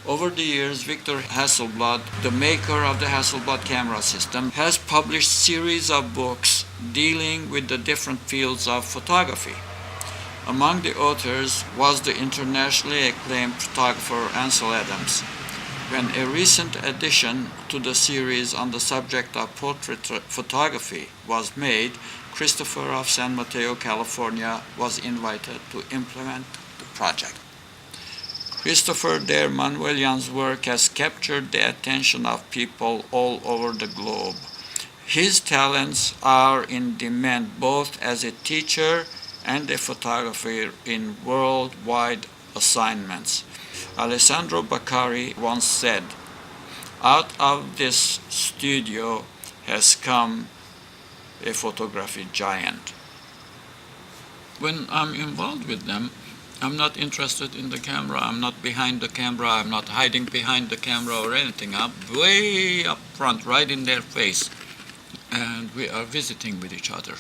Over the years, Victor Hasselblad, the maker of the Hasselblad camera system, has published series of books dealing with the different fields of photography. Among the authors was the internationally acclaimed photographer Ansel Adams. When a recent addition to the series on the subject of portrait photography was made, Christopher of San Mateo, California, was invited to implement the project. Christopher de Manuelian's work has captured the attention of people all over the globe. His talents are in demand both as a teacher and a photographer in worldwide assignments. Alessandro Baccari once said, "Out of this studio has come a photography giant." When I'm involved with them, I'm not interested in the camera, I'm not behind the camera, I'm not hiding behind the camera or anything. I'm way up front, right in their face, and we are visiting with each other.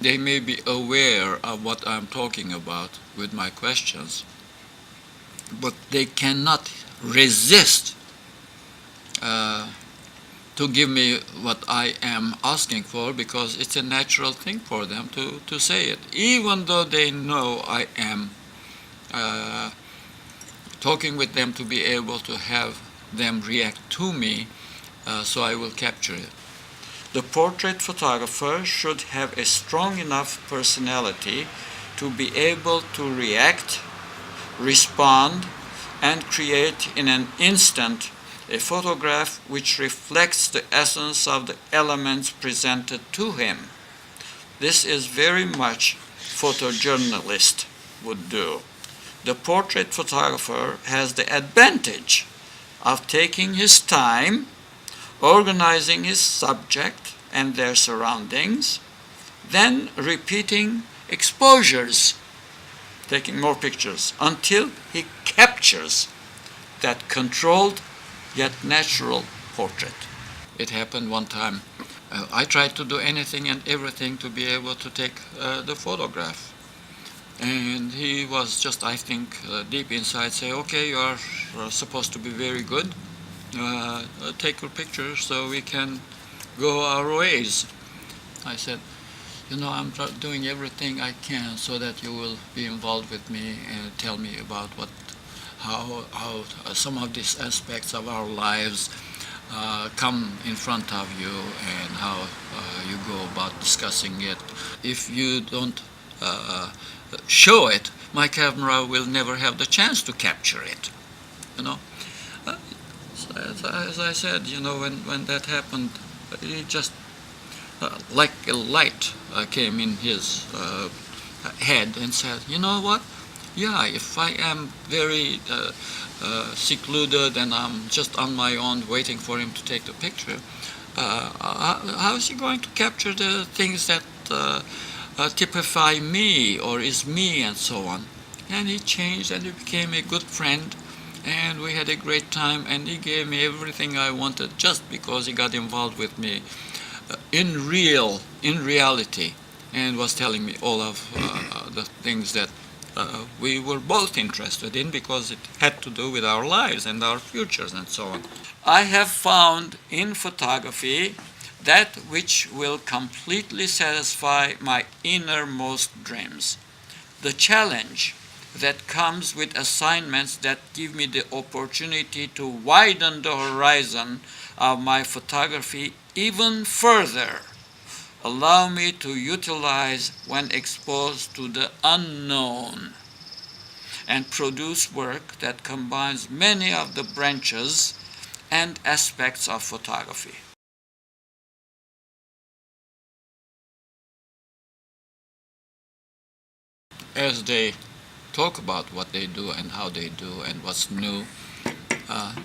They may be aware of what I'm talking about with my questions, but they cannot resist to give me what I am asking for, because it's a natural thing for them to say it, even though they know I am talking with them to be able to have them react to me, so I will capture it. The portrait photographer should have a strong enough personality to be able to react, respond, and create in an instant a photograph which reflects the essence of the elements presented to him. This is very much photojournalist would do. The portrait photographer has the advantage of taking his time, organizing his subject and their surroundings, then repeating exposures, taking more pictures, until he captures that controlled yet natural portrait. It happened one time. I tried to do anything and everything to be able to take the photograph. And he was just, I think, deep inside say, "Okay, you are supposed to be very good. Take your picture so we can go our ways." I said, I'm doing everything I can so that you will be involved with me and tell me about how some of these aspects of our lives come in front of you and how you go about discussing it. If you don't show it, my camera will never have the chance to capture it. As I said, when that happened, it just like a light came in his head and said, "You know what? Yeah, if I am very secluded and I'm just on my own waiting for him to take the picture, how is he going to capture the things that typify me or is me and so on?" And he changed and he became a good friend, and we had a great time, and he gave me everything I wanted just because he got involved with me in reality, and was telling me all of the things that we were both interested in, because it had to do with our lives and our futures and so on. I have found in photography that which will completely satisfy my innermost dreams. The challenge that comes with assignments that give me the opportunity to widen the horizon of my photography even further, allow me to utilize when exposed to the unknown, and produce work that combines many of the branches and aspects of photography. As they talk about what they do and how they do and what's new,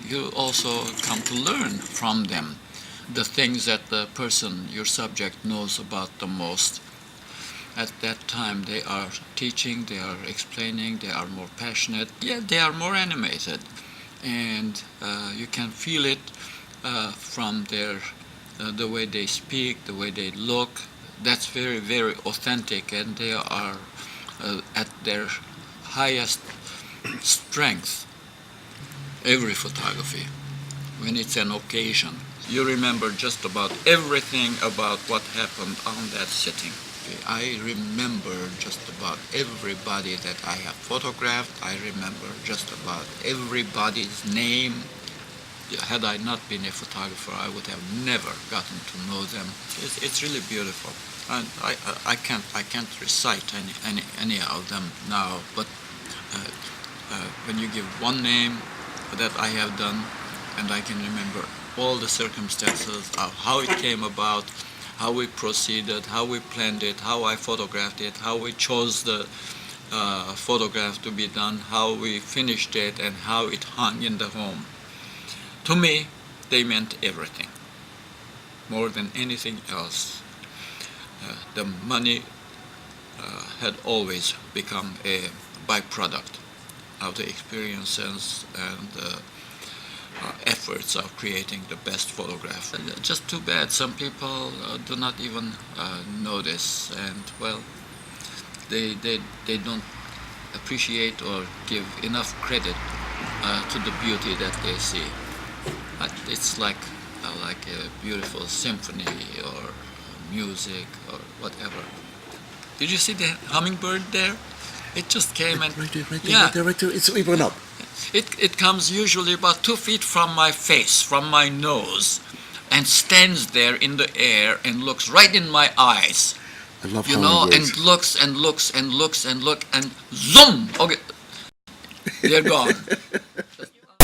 you also come to learn from them the things that the person, your subject, knows about the most. At that time they are teaching, they are explaining, they are more passionate, yet they are more animated. And you can feel it from the way they speak, the way they look. That's very, very authentic, and they are at their highest strength. every photography, when it's an occasion, you remember just about everything about what happened on that sitting. I remember just about everybody that I have photographed. I remember just about everybody's name. Had I not been a photographer, I would have never gotten to know them. It's really beautiful, and I can't recite any of them now. But when you give one name that I have done, and I can remember all the circumstances of how it came about, how we proceeded, how we planned it, how I photographed it, how we chose the photograph to be done, how we finished it, and how it hung in the home. To me, they meant everything, more than anything else. The money had always become a byproduct of the experiences and efforts of creating the best photograph. And just too bad some people do not even know this, and well, they don't appreciate or give enough credit to the beauty that they see. But it's like a beautiful symphony or music or whatever. Did you see the hummingbird there? It just came and right there, yeah. right there. It went up. It comes usually about 2 feet from my face, from my nose, and stands there in the air and looks right in my eyes. I love You know, hummingbirds. and looks and looks and looks and look and zoom. Okay, they're gone.